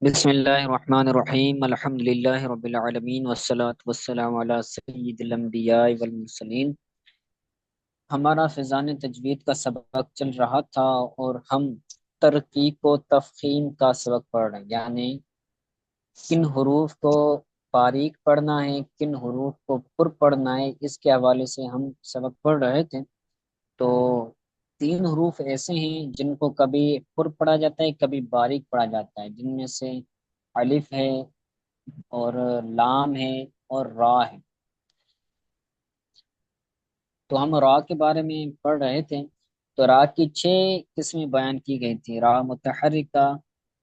بسم اللہ الرحمن الرحیم الحمد للہ رب العالمین والصلاة والسلام علی سید الانبیاء والمرسلین۔ ہمارا فیضان تجوید کا سبق چل رہا تھا اور ہم ترقیق و تفخیم کا سبق پڑھ رہے ہیں، یعنی کن حروف کو باریک پڑھنا ہے، کن حروف کو پر پڑھنا ہے، اس کے حوالے سے ہم سبق پڑھ رہے تھے۔ تو تین حروف ایسے ہیں جن کو کبھی پر پڑھا جاتا ہے، کبھی باریک پڑھا جاتا ہے، جن میں سے الف ہے اور لام ہے اور را ہے۔ تو ہم را کے بارے میں پڑھ رہے تھے۔ تو را کی 6 قسمیں بیان کی گئی تھی: را متحرکہ،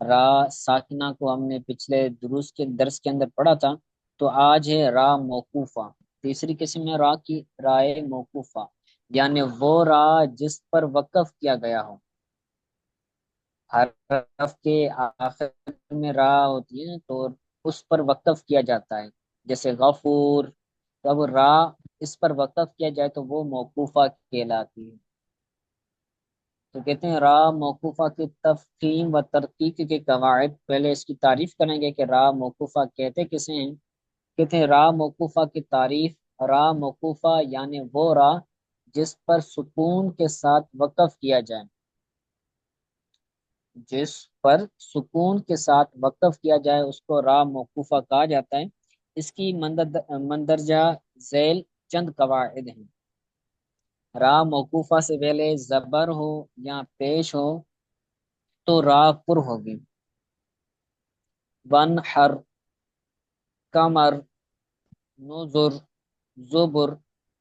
را ساکنہ کو ہم نے پچھلے درس کے اندر پڑھا تھا۔ تو آج ہے را موقوفہ، تیسری قسم ہے را کی، رائے موقوفہ، یعنی وہ را جس پر وقف کیا گیا ہو۔ حرف کے آخر میں را ہوتی ہے تو اس پر وقف کیا جاتا ہے، جیسے غفور۔ تو اب را اس پر وقف کیا جائے تو وہ موقوفہ کہلاتی ہے۔ تو کہتے ہیں را موقوفہ کی تفخیم و ترقیق کے قواعد۔ پہلے اس کی تعریف کریں گے کہ را موقوفہ کہتے کسے ہیں۔ کہتے ہیں را موقوفہ کی تعریف: را موقوفہ یعنی وہ را جس پر سکون کے ساتھ وقف کیا جائے، جس پر سکون کے ساتھ وقف کیا جائے اس کو را موقوفہ کہا جاتا ہے۔ اس کی مندرجہ ذیل چند قواعد ہیں۔ را موقوفہ سے پہلے زبر ہو یا پیش ہو تو را پر ہوگی: ون حر، کمر، نظر، زبر۔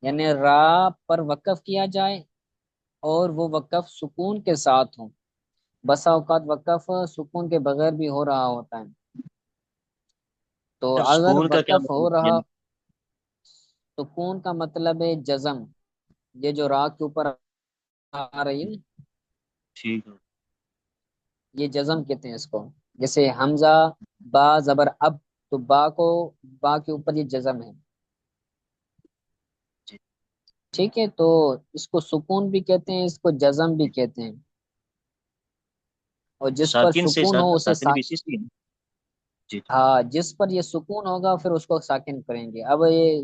یعنی را پر وقف کیا جائے اور وہ وقف سکون کے ساتھ ہو۔ بسا اوقات وقف سکون کے بغیر بھی ہو رہا ہوتا ہے۔ تو سر اگر سکون کا کیا وقف ہو مطلب رہا، یعنی؟ سکون کا مطلب ہے جزم، یہ جو را کے اوپر آ رہی ہے نا، ٹھیک ہے یہ جزم کہتے ہیں اس کو۔ جیسے حمزہ با زبر اب، تو با کے اوپر یہ جزم ہے، جی۔ ٹھیک ہے۔ تو اس کو سکون بھی کہتے ہیں، اس کو جزم بھی کہتے ہیں، اور جس پر ساکن سے سکون ہو اسے ساکن بھی اسی سے ہے؟ جی ٹھیک۔ ہاں، جس پر یہ سکون ہوگا پھر اس کو ساکن کریں گے۔ اب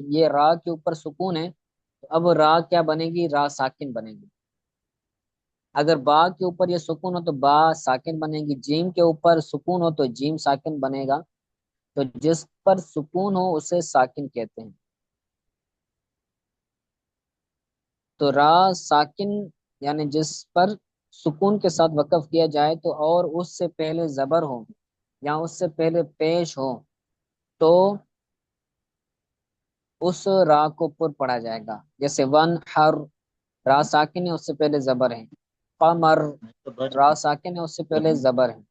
یہ را کے اوپر سکون ہے تو اب را کیا بنے گی؟ را ساکن بنے گی۔ اگر با کے اوپر یہ سکون ہو تو با ساکن بنے گی، جیم کے اوپر سکون ہو تو جیم ساکن بنے گا۔ تو جس پر سکون ہو اسے ساکن کہتے ہیں۔ تو را ساکن یعنی جس پر سکون کے ساتھ وقف کیا جائے تو اور اس سے پہلے زبر ہو یا اس سے پہلے پیش ہو تو اس را کو پر پڑھا جائے گا۔ جیسے ون ہر، را ساکن ہے اس سے پہلے زبر ہے۔ قمر، تو بس را ساکن ہے اس سے پہلے زبر ہے۔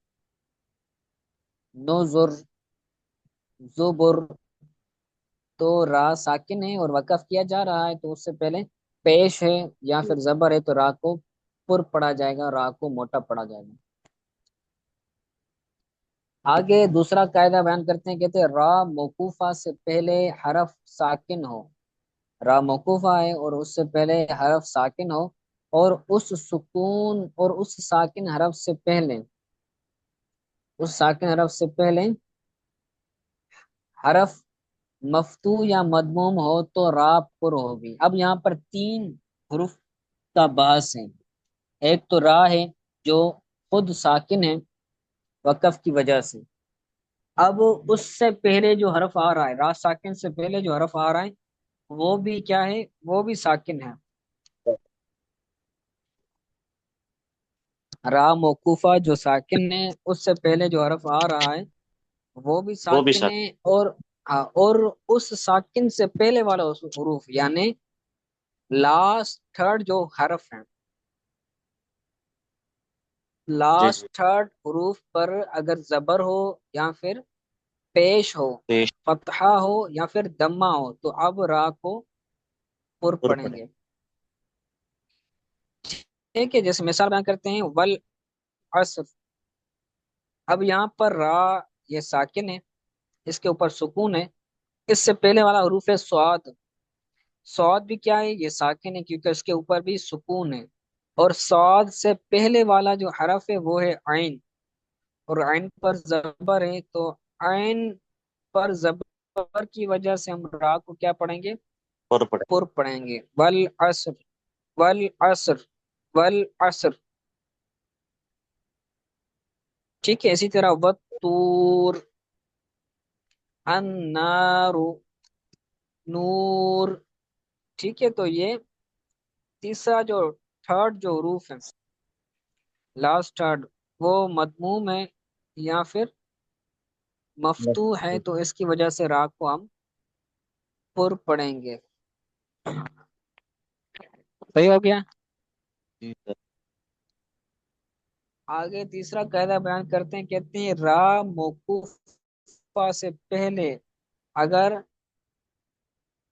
نذر، زبر، تو را ساکن ہے اور وقف کیا جا رہا ہے تو اس سے پہلے پیش ہے یا پھر زبر ہے تو را کو پر پڑھا جائے گا، را کو موٹا پڑھا جائے گا۔ آگے دوسرا قاعدہ بیان کرتے ہیں، کہتے ہیں را موقوفہ سے پہلے حرف ساکن ہو۔ را موقوفہ ہے اور اس سے پہلے حرف ساکن ہو، اور اس سکون اور اس ساکن حرف سے پہلے، اس ساکن حرف سے پہلے حرف مفتوح یا مدموم ہو تو را پر ہوگی۔ اب یہاں پر 3 حروف کا بحث ہے۔ ایک تو را ہے جو خود ساکن ہے وقف کی وجہ سے۔ اب اس سے پہلے جو حرف آ رہا ہے، را ساکن سے پہلے جو حرف آ رہا ہے وہ بھی کیا ہے؟ وہ بھی ساکن ہے۔ را موقوفہ جو ساکن ہے اس سے پہلے جو حرف آ رہا ہے وہ بھی وہ بھی ساکن ہے، ساکن اور اس ساکن سے پہلے والا حروف یعنی لاسٹ تھرڈ جو حرف ہیں، جی لاسٹ جی تھرڈ حروف پر اگر زبر ہو یا پھر پیش ہو، پیش فتحہ ہو یا پھر دمہ ہو تو اب را کو پر پر پڑھیں پڑے گے۔ ٹھیک ہے، جیسے مثال بیان کرتے ہیں والعصر۔ اب یہاں پر را یہ ساکن ہے، اس کے اوپر سکون ہے۔ اس سے پہلے والا حروف ہے صاد۔ صاد بھی کیا ہے؟ یہ ساکن ہے کیونکہ اس کے اوپر بھی سکون ہے۔ اور صاد سے پہلے والا جو حرف ہے وہ ہے عین۔ اور عین پر زبر ہے تو عین پر زبر کی وجہ سے ہم را کو کیا پڑھیں گے؟ پر پڑے. پر پڑھیں گے، والعصر، والعصر، والعصر. ٹھیک ہے، اسی طرح والطور، النار، نور. ٹھیک ہے، تو یہ تیسرا جو تھرڈ جو حروف ہے، لاسٹ تھرڈ، وہ مضموم ہے یا پھر مفتوح ہے، تو اس کی وجہ سے را کو ہم پر پڑھیں گے. صحیح ہو گیا. جی سر. آگے تیسرا قاعدہ بیان کرتے ہیں، کہتے ہیں را موقوفہ سے پہلے اگر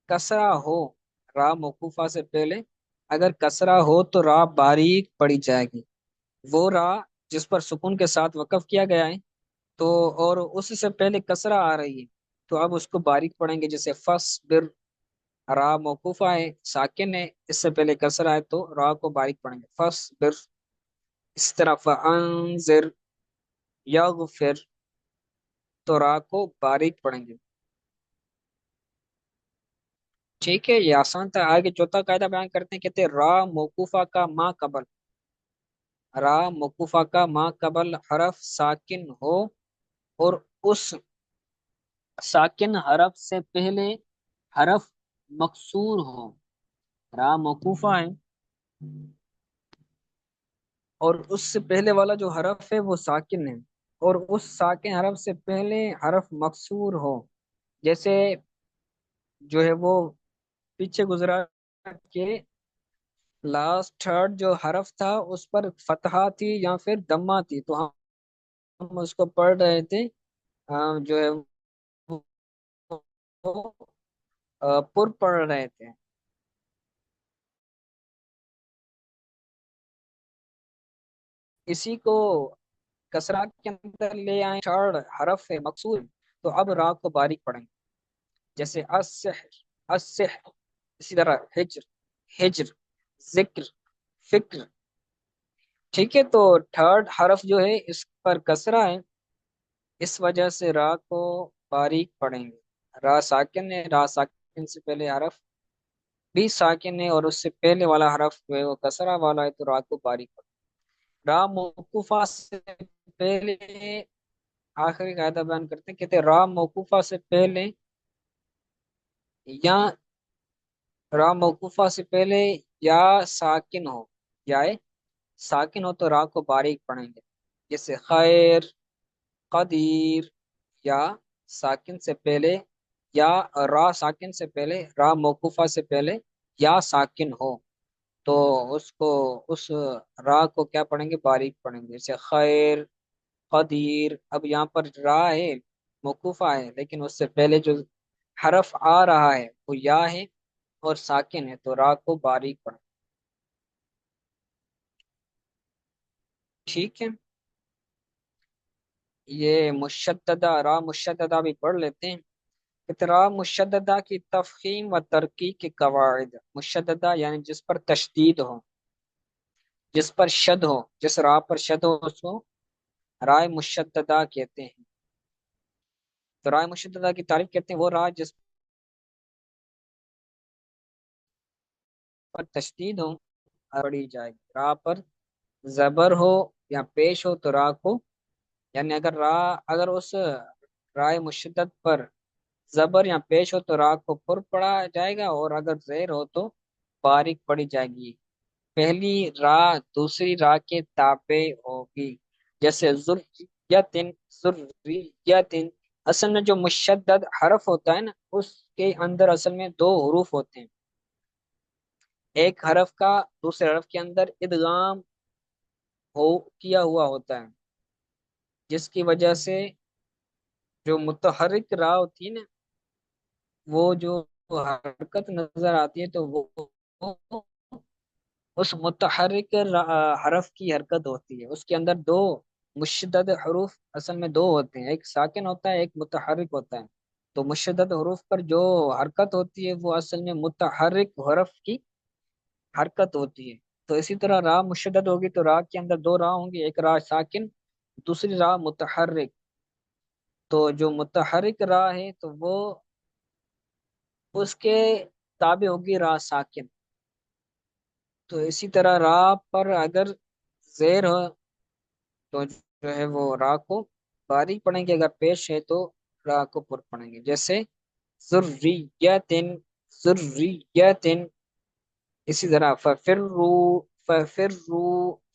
کسرہ ہو، را موقوفہ سے پہلے اگر کسرہ ہو تو را باریک پڑی جائے گی. وہ را جس پر سکون کے ساتھ وقف کیا گیا ہے تو اور اس سے پہلے کسرہ آ رہی ہے تو اب اس کو باریک پڑھیں گے. جیسے فصبر، را موقوفہ ہے، ساکن ہے، اس سے پہلے کسرہ ہے تو را کو باریک پڑھیں گے، فصبر. اس طرح فانذر، یغفر، تو را کو باریک پڑھیں گے. ٹھیک ہے، یہ آسان تھا. آگے چوتھا قاعدہ بیان کرتے ہیں، کہتے ہیں را موقوفہ کا ما قبل، را موقوفہ کا ما قبل حرف ساکن ہو اور اس ساکن حرف سے پہلے حرف مکسور ہو. را موقوفہ ہے اور اس سے پہلے والا جو حرف ہے وہ ساکن ہے اور اس ساکن حرف سے پہلے حرف مکسور ہو. جیسے جو ہے وہ پیچھے گزرا کہ لاسٹ تھرڈ جو حرف تھا اس پر فتحہ تھی یا پھر دمہ تھی تو ہم اس کو پڑھ رہے تھے جو ہے وہ پر پڑھ رہے تھے. اسی کو کسرہ کے اندر لے آئیں، تھرڈ حرف ہے مکسور، تو اب را کو باریک پڑھیں گے. جیسے السحر، السحر. اسی طرح ہجر، ہجر، ذکر، فکر. ٹھیک ہے، تو تھرڈ حرف جو ہے اس پر کسرہ ہے، اس وجہ سے را کو باریک پڑھیں گے. را ساکن ہے، را ساکن سے پہلے حرف بھی ساکن ہے اور اس سے پہلے والا حرف جو ہے وہ کسرہ والا ہے تو را کو باریک پڑھیں گے. را موقوفہ سے پہلے آخری قاعدہ بیان کرتے ہیں، کہتے ہیں را موقوفہ سے پہلے یا را موقوفہ سے پہلے یا ساکن ہو، یا ساکن ہو تو را کو باریک پڑھیں گے. جیسے خیر، قدیر. یا ساکن سے پہلے یا را ساکن سے پہلے، را موقوفہ سے پہلے یا ساکن ہو تو اس را کو کیا پڑھیں گے؟ باریک پڑھیں گے. جیسے خیر، قدیر. اب یہاں پر را ہے، موقوفہ ہے، لیکن اس سے پہلے جو حرف آ رہا ہے وہ یا ہے اور ساکن ہے تو را کو باریک پڑھیں. ٹھیک ہے، یہ مشددہ، را مشددہ بھی پڑھ لیتے ہیں. اطراء مشددہ کی تفخیم و ترقی کے قواعد. مشددہ یعنی جس پر تشدید ہو، جس پر شد ہو، جس راہ پر شد ہو اس کو رائے مشددہ کہتے ہیں. تو رائے مشددہ کی تعریف کہتے ہیں وہ راہ جس پر تشدید ہو پڑھی جائے گی. راہ پر زبر ہو یا پیش ہو تو راہ کو، یعنی اگر اس رائے مشدد پر زبر یا پیش ہو تو را کو پر پڑھا جائے گا اور اگر زیر ہو تو باریک پڑھی جائے گی. پہلی را دوسری را کے تابع ہوگی. جیسے ذریتن، ذریتن. اصل میں جو مشدد حرف ہوتا ہے نا اس کے اندر اصل میں دو حروف ہوتے ہیں. ایک حرف کا دوسرے حرف کے اندر ادغام کیا ہوا ہوتا ہے، جس کی وجہ سے جو متحرک را ہوتی ہے نا وہ جو حرکت نظر آتی ہے تو وہ اس متحرک حرف کی حرکت ہوتی ہے. اس کے اندر دو مشدد حروف اصل میں دو ہوتے ہیں، ایک ساکن ہوتا ہے، ایک متحرک ہوتا ہے. تو مشدد حروف پر جو حرکت ہوتی ہے وہ اصل میں متحرک حرف کی حرکت ہوتی ہے. تو اسی طرح را مشدد ہوگی تو را کے اندر دو را ہوں گی، ایک را ساکن دوسری راہ متحرک، تو جو متحرک راہ ہے تو وہ اس کے تابع ہوگی راہ ساکن. تو اسی طرح راہ پر اگر زیر ہو تو جو ہے وہ راہ کو باریک پڑھیں گے، اگر پیش ہے تو راہ کو پر پڑھیں گے. جیسے ذریتن، ذریتن. اسی طرح ففرو، ففرو،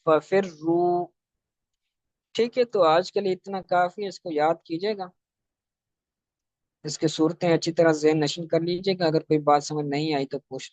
ففرو. ٹھیک ہے، تو آج کے لیے اتنا کافی ہے، اس کو یاد کیجیے گا، اس کی صورتیں اچھی طرح ذہن نشین کر لیجیے گا. اگر کوئی بات سمجھ نہیں آئی تو پوچھ